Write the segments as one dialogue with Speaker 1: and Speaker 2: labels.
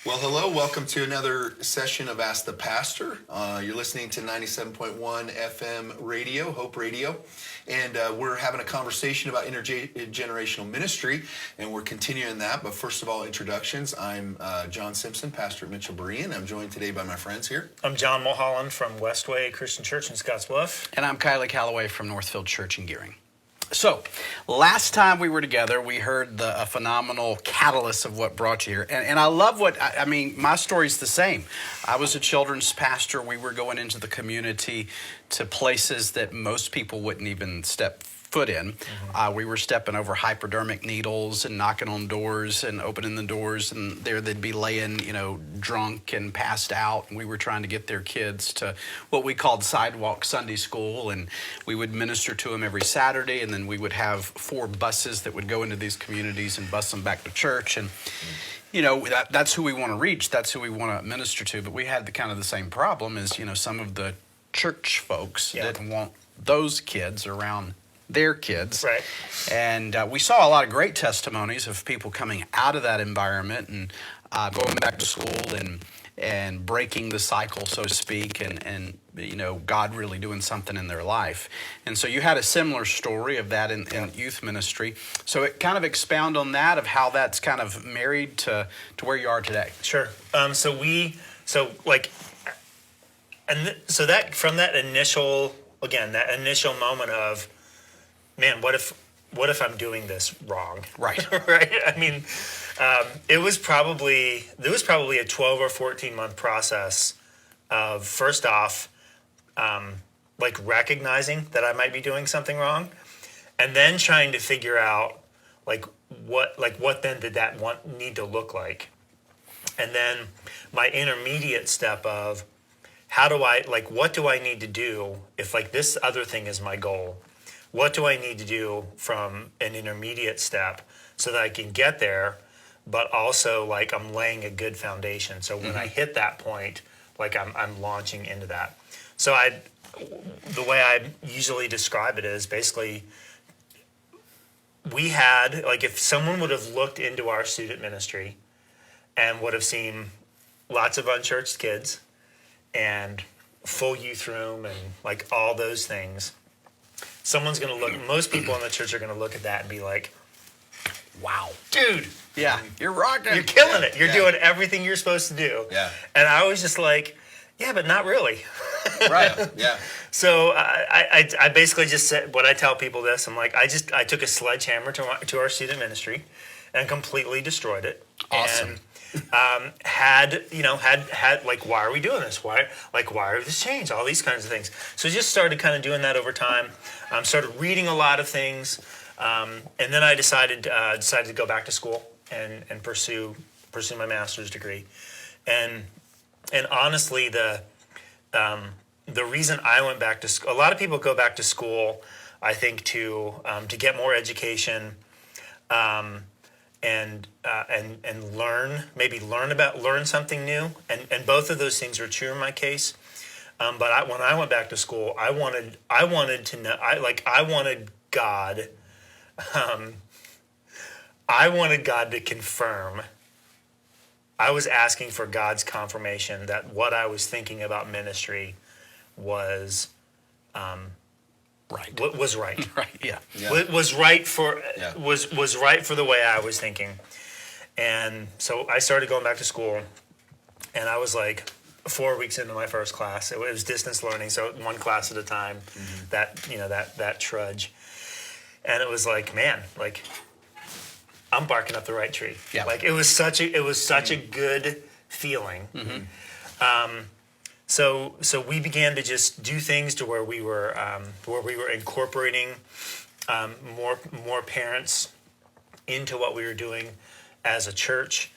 Speaker 1: Well, hello. Welcome to another session of Ask the Pastor. You're listening to 97.1 FM radio, Hope Radio. And we're having a conversation about intergenerational ministry, and we're continuing that. But first of all, introductions. I'm Jon Simpson, pastor at Mitchell Berean. I'm joined today by my friends here.
Speaker 2: I'm John Mulholland from WestWay Christian Church in Scottsbluff.
Speaker 3: And I'm Kiley Callaway from Northfield Church in Gearing. So, last time we were together, we heard a phenomenal catalyst of what brought you here. And I love I mean, my story's the same. I was a children's pastor. We were going into the community to places that most people wouldn't even step foot in. We were stepping over hypodermic needles and knocking on doors and opening the doors, and there they'd be laying, drunk and passed out. And we were trying to get their kids to what we called sidewalk Sunday school, and we would minister to them every Saturday, and then we would have 4 buses that would go into these communities and bus them back to church. And that's who we want to reach. That's who we want to minister to. But we had the same problem is, some of the church folks didn't want those kids around their kids.
Speaker 2: Right.
Speaker 3: And we saw a lot of great testimonies of people coming out of that environment and going back to school and breaking the cycle, so to speak, and God really doing something in their life. And so you had a similar story of that in youth ministry. So it kind of expound on that, of how that's kind of married to where you are today.
Speaker 2: Sure. So that from that initial moment of, man, what if I'm doing this wrong?
Speaker 3: Right.
Speaker 2: Right. I mean, there was probably a 12 or 14 month process of, first off, recognizing that I might be doing something wrong, and then trying to figure out what then did that need to look like, and then my intermediate step of what do I need to do if this other thing is my goal. What do I need to do from an intermediate step so that I can get there, but also I'm laying a good foundation. So when I hit that point, I'm launching into that. So the way I usually describe it is basically we had, if someone would have looked into our student ministry and would have seen lots of unchurched kids and full youth room and all those things, most people in the church are going to look at that and be like, wow, dude.
Speaker 3: Yeah, you're rocking.
Speaker 2: You're killing it. You're doing everything you're supposed to do.
Speaker 1: Yeah.
Speaker 2: And I was just like, yeah, but not really.
Speaker 1: Right. Yeah.
Speaker 2: So I basically just said, when I tell people this, I'm like, I took a sledgehammer to our student ministry and completely destroyed it.
Speaker 3: Awesome.
Speaker 2: And had why are we doing this? Why are this change? All these kinds of things. So just started kind of doing that over time. Started reading a lot of things, and then I decided to go back to school and pursue my master's degree. And honestly, the reason I went back to school, a lot of people go back to school, I think, to get more education. And learn something new, and both of those things are true in my case. But when I went back to school, I wanted to know. I wanted God. I wanted God to confirm. I was asking for God's confirmation that what I was thinking about ministry was
Speaker 3: right.
Speaker 2: What was right.
Speaker 3: Right. Yeah.
Speaker 2: Was right for was right for the way I was thinking. And so I started going back to school, and I was 4 weeks into my first class. It was distance learning, so one class at a time. That trudge, and it was I'm barking up the right tree.
Speaker 3: Yeah.
Speaker 2: It was such a good feeling. So we began to just do things to where we were incorporating more parents into what we were doing as a church.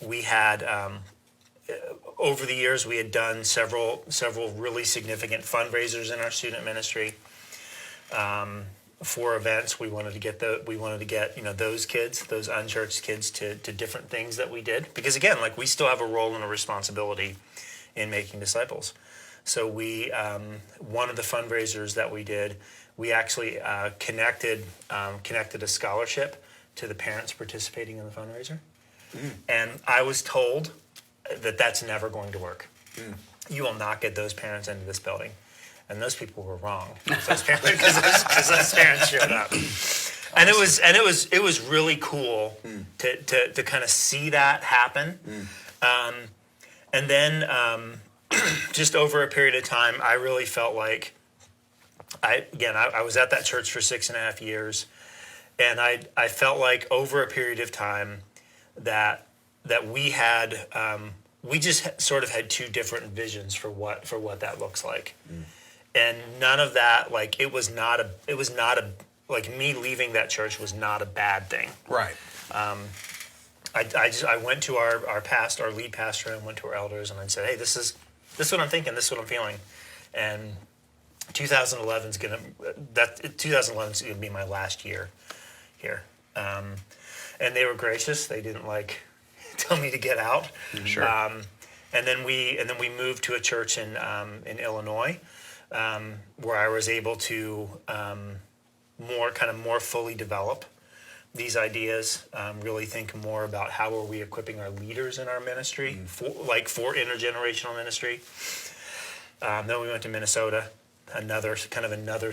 Speaker 2: We had over the years we had done several really significant fundraisers in our student ministry for events. We wanted to get those kids, those unchurched kids, to different things that we did, because again, we still have a role and a responsibility in making disciples. So we, one of the fundraisers that we did, we actually connected a scholarship to the parents participating in the fundraiser. And I was told that that's never going to work. You will not get those parents into this building. And those people were wrong because those parents showed up. And it was really cool to kind of see that happen. And then just over a period of time, I really felt like I was at that church for 6.5 years, and I felt like over a period of time that we had we just sort of had two different visions for what that looks like. And none of that, like, it was not a like, me leaving that church was not a bad thing.
Speaker 3: Right.
Speaker 2: I went to our lead pastor, and went to our elders, and I said, hey, this is what I'm thinking, this is what I'm feeling. And 2011 is gonna be my last year here. And they were gracious. They didn't tell me to get out.
Speaker 3: Sure.
Speaker 2: And then we moved to a church in Illinois, where I was able to more fully develop these ideas. Really think more about how are we equipping our leaders in our ministry for intergenerational ministry. Then we went to Minnesota, another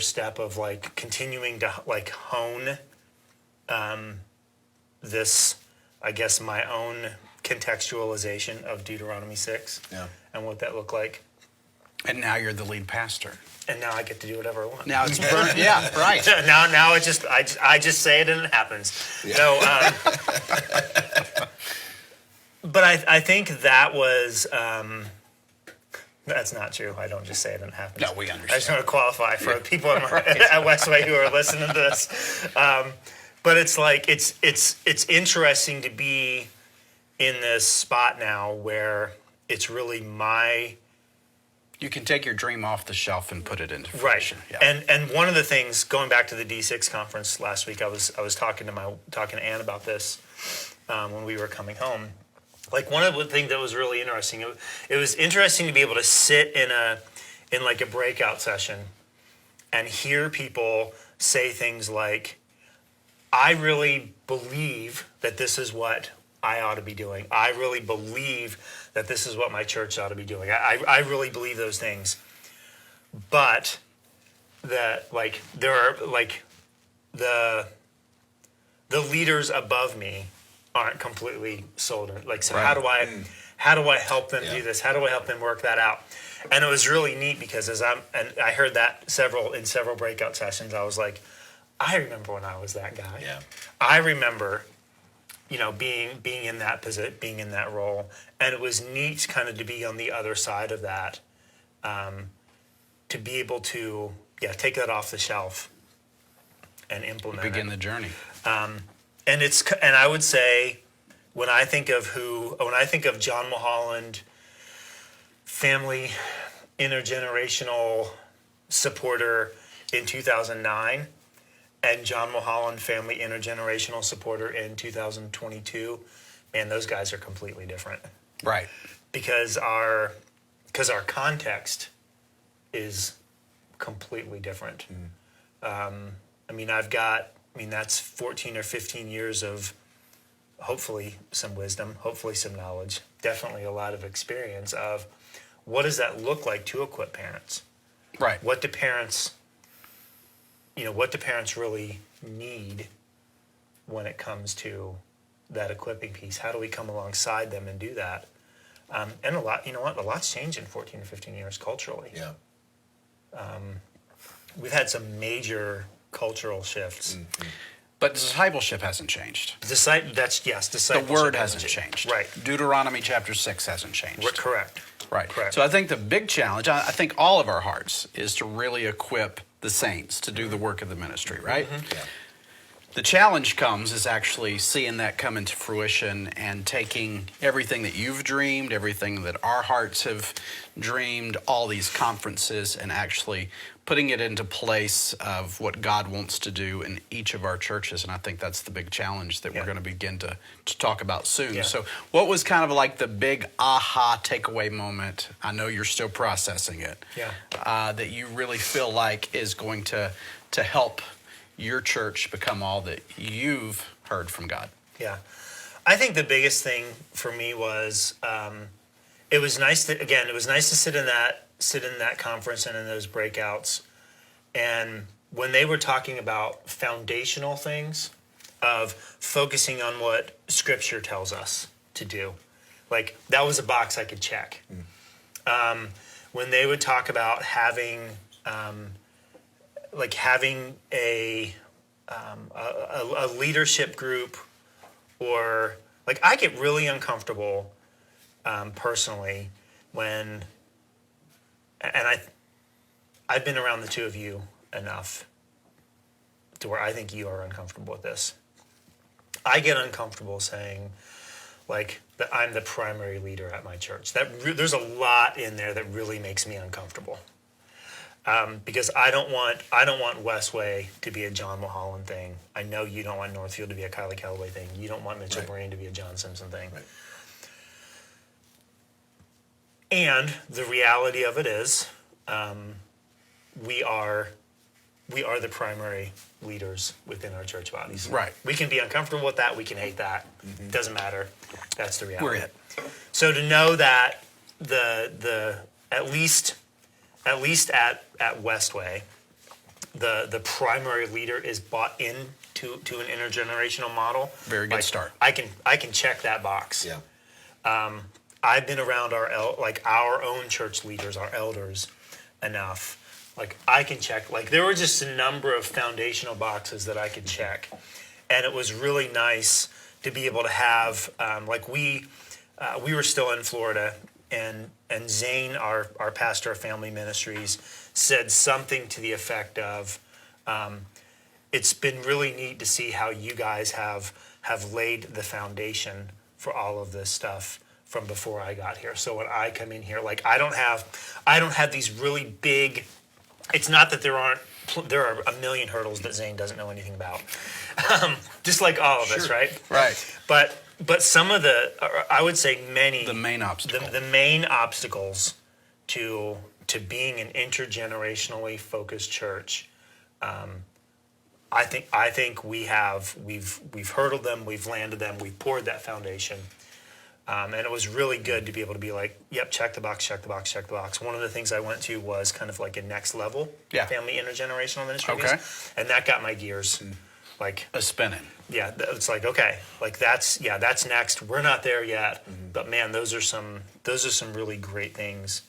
Speaker 2: step of continuing to hone this, I guess, my own contextualization of Deuteronomy 6 and what that looked like.
Speaker 3: And now you're the lead pastor.
Speaker 2: And now I get to do whatever I want.
Speaker 3: Now it's burnt. Yeah, right.
Speaker 2: Now I just say it and it happens. Yeah. No, but I think that was that's not true. I don't just say it and it happens.
Speaker 3: No, we understand.
Speaker 2: I just want to qualify for people at WestWay who are listening to this. But it's it's interesting to be in this spot now where it's really
Speaker 3: you can take your dream off the shelf and put it into fruition.
Speaker 2: Right. Yeah. And one of the things, going back to the D6 conference last week, I was talking to Ann about this when we were coming home. One of the things that was really interesting, it was interesting to be able to sit in a breakout session and hear people say things like, I really believe that this is what I ought to be doing. I really believe that this is what my church ought to be doing. I really believe those things. But that there are the leaders above me aren't completely sold. So right. How do I help them do this? How do I help them work that out? And it was really neat because I heard that in several breakout sessions. I was like, I remember when I was that guy. Yeah. I remember, being in that position, being in that role, and it was neat kind of to be on the other side of that, to be able to take that off the shelf and implement
Speaker 3: begin the journey.
Speaker 2: And I would say when I think of John Mulholland, family intergenerational supporter in 2009. And John Mulholland, family intergenerational supporter in 2022, man, those guys are completely different.
Speaker 3: Right.
Speaker 2: Because our context is completely different. That's 14 or 15 years of hopefully some wisdom, hopefully some knowledge, definitely a lot of experience of what does that look like to equip parents?
Speaker 3: Right.
Speaker 2: What do parents really need when it comes to that equipping piece? How do we come alongside them and do that? And a lot's changed in 14 or 15 years culturally. Yeah. We've had some major cultural shifts. Mm-hmm.
Speaker 3: But discipleship hasn't changed.
Speaker 2: Discipleship.
Speaker 3: The word hasn't changed.
Speaker 2: Right.
Speaker 3: Deuteronomy chapter 6 hasn't changed.
Speaker 2: We're correct.
Speaker 3: Right.
Speaker 2: Correct.
Speaker 3: So I think the big challenge, I think all of our hearts, is to really equip the saints to do the work of the ministry, right? Mm-hmm. Yeah. The challenge is actually seeing that come into fruition and taking everything that you've dreamed, everything that our hearts have dreamed, all these conferences, and actually putting it into place of what God wants to do in each of our churches. And I think that's the big challenge that we're going to begin to talk about soon. Yeah. So what was kind of like the big aha takeaway moment? I know you're still processing it. Yeah. That you really feel like is going to help your church become all that you've heard from God.
Speaker 2: Yeah. I think the biggest thing for me was it was nice to sit in that conference and in those breakouts, and when they were talking about foundational things of focusing on what Scripture tells us to do, like that was a box I could check. When they would talk about having a leadership group, or like I get really uncomfortable personally when, and I've been around the two of you enough to where I think you are uncomfortable with this. I get uncomfortable saying like that I'm the primary leader at my church. There's a lot in there that really makes me uncomfortable. Because I don't want WestWay to be a John Mulholland thing. I know you don't want Northfield to be a Kiley Callaway thing. You don't want Mitchell Brain to be a Jon Simpson thing.
Speaker 1: Right.
Speaker 2: And the reality of it is, we are the primary leaders within our church bodies.
Speaker 3: Right.
Speaker 2: We can be uncomfortable with that. We can hate that.
Speaker 1: Mm-hmm.
Speaker 2: Doesn't matter. That's the reality.
Speaker 3: We're it.
Speaker 2: So to know that the at least at WestWay, the primary leader is bought into an intergenerational model.
Speaker 3: Very good start.
Speaker 2: I can check that box.
Speaker 1: Yeah.
Speaker 2: I've been around our own church leaders, our elders, enough. Like I can check. Like there were just a number of foundational boxes that I could check, and it was really nice to be able to have. We were still in Florida, and Zane, our pastor of family ministries, said something to the effect of, "It's been really neat to see how you guys have laid the foundation for all of this stuff from before I got here. So when I come in here, like I don't have these really big. It's not that there are a million hurdles that Zane doesn't know anything about, just like all of us, right?
Speaker 3: Right.
Speaker 2: But some of I would say many.
Speaker 3: The main obstacle.
Speaker 2: The main obstacles to being an intergenerationally focused church, I think we've hurdled them, we've landed them, we've poured that foundation, and it was really good to be able to be like, yep, check the box, check the box, check the box. One of the things I went to was kind of like a next level family intergenerational ministry, and that got my gears like
Speaker 3: a spinning.
Speaker 2: Yeah, it's like, okay, like that's next. We're not there yet, but man, those are some really great things.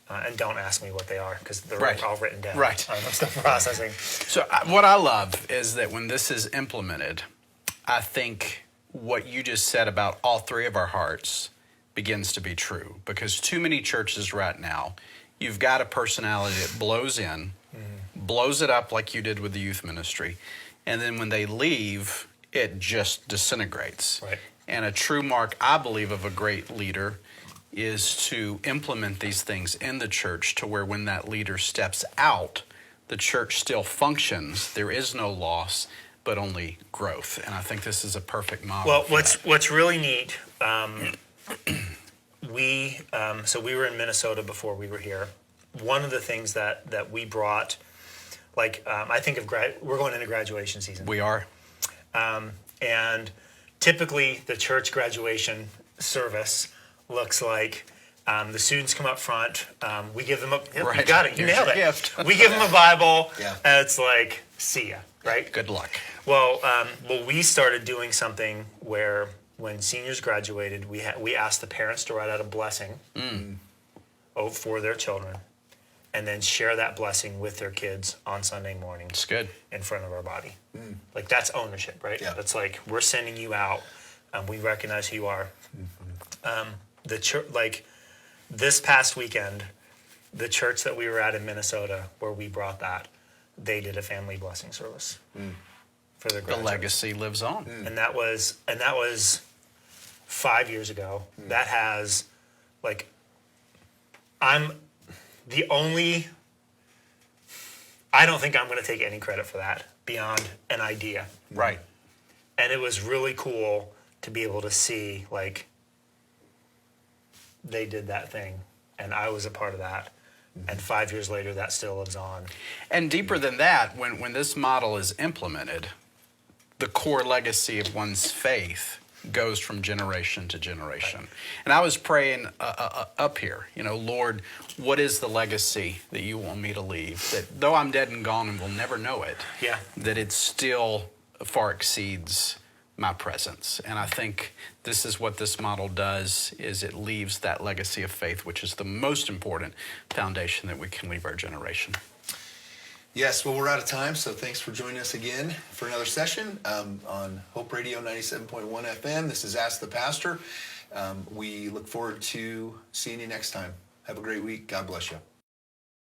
Speaker 2: And don't ask me what they are because they're all written down.
Speaker 3: Right.
Speaker 2: I'm still processing.
Speaker 3: So what I love is that when this is implemented, I think what you just said about all three of our hearts begins to be true, because too many churches right now, you've got a personality that blows in, blows it up like you did with the youth ministry, and then when they leave, it just disintegrates.
Speaker 2: Right.
Speaker 3: And a true mark, I believe, of a great leader is to implement these things in the church to where when that leader steps out, the church still functions. There is no loss, but only growth. And I think this is a perfect model.
Speaker 2: Well, what's really neat, we were in Minnesota before we were here. One of the things that we brought, I think we're going into graduation season.
Speaker 3: We are.
Speaker 2: And typically the church graduation service looks like the students come up front. We give them you got it. You
Speaker 3: Here's
Speaker 2: nailed
Speaker 3: your
Speaker 2: it.
Speaker 3: gift.
Speaker 2: We give them a Bible,
Speaker 1: Yeah.
Speaker 2: and it's like, see ya, right?
Speaker 3: Good luck.
Speaker 2: Well, we started doing something where when seniors graduated, we asked the parents to write out a blessing for their children, and then share that blessing with their kids on Sunday morning.
Speaker 3: It's good.
Speaker 2: In front of our body. Like that's ownership, right?
Speaker 1: Yeah.
Speaker 2: That's like we're sending you out. We recognize who you are. The church, this past weekend, the church that we were at in Minnesota, where we brought that, they did a family blessing service for their graduates.
Speaker 3: The legacy lives on.
Speaker 2: And that was 5 years ago. That has, I'm the only. I don't think I'm going to take any credit for that beyond an idea.
Speaker 3: Right.
Speaker 2: And it was really cool to be able to see, they did that thing, and I was a part of that. And 5 years later, that still lives on.
Speaker 3: And deeper than that, when this model is implemented, the core legacy of one's faith goes from generation to generation. Right. And I was praying up here, Lord, what is the legacy that you want me to leave? That though I'm dead and gone and will never know it, that it still far exceeds my presence. And I think this is what this model does, is it leaves that legacy of faith, which is the most important foundation that we can leave our generation.
Speaker 1: Yes, well, we're out of time, so thanks for joining us again for another session on Hope Radio 97.1 FM. This is Ask the Pastor. We look forward to seeing you next time. Have a great week. God bless you.